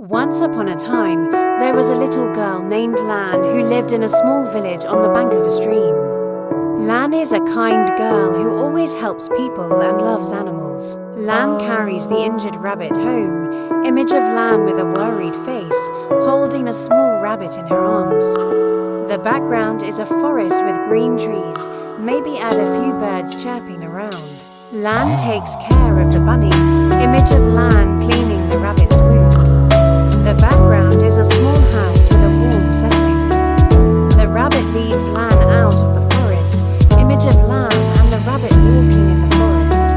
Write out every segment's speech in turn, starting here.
Once upon a time, there was a little girl named Lan who lived in a small village on the bank of a stream. Lan is a kind girl who always helps people and loves animals. Lan carries the injured rabbit home, image of Lan with a worried face, holding a small rabbit in her arms. The background is a forest with green trees, maybe add a few birds chirping around. Lan takes care of the bunny, image of Lan cleaning the rabbit's wound. The background is a small house with a warm setting. The rabbit leads Lan out of the forest, image of Lan and the rabbit walking in the forest.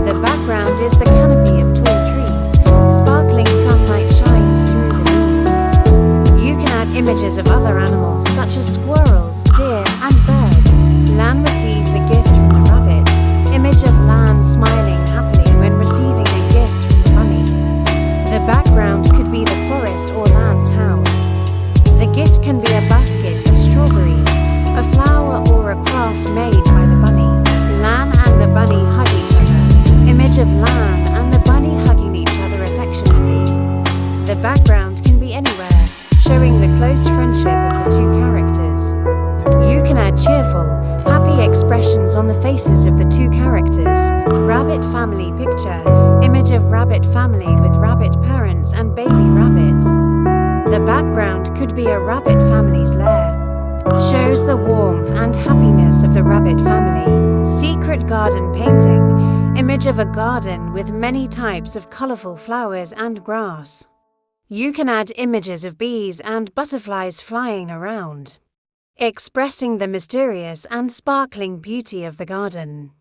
The background is the canopy of tall trees, sparkling sunlight shines through the leaves. You can add images of other animals such as squirrels, deer and birds. Lan receives a gift from the rabbit, image of Lan smiling happily when receiving a gift from the bunny. The background could be the forest or Lan's house. The gift can be a basket of strawberries, a flower or a craft made by the bunny. Lan and the bunny hug each other, image of Lan and the bunny hugging each other affectionately. The background can be anywhere, showing the close friendship of the two characters. You can add cheerful, happy expressions on the faces of the two characters. Rabbit family picture, image of rabbit family with rabbit parents and baby rabbits. The background could be a rabbit family's lair. Shows the warmth and happiness of the rabbit family. Secret garden painting, image of a garden with many types of colorful flowers and grass. You can add images of bees and butterflies flying around, expressing the mysterious and sparkling beauty of the garden.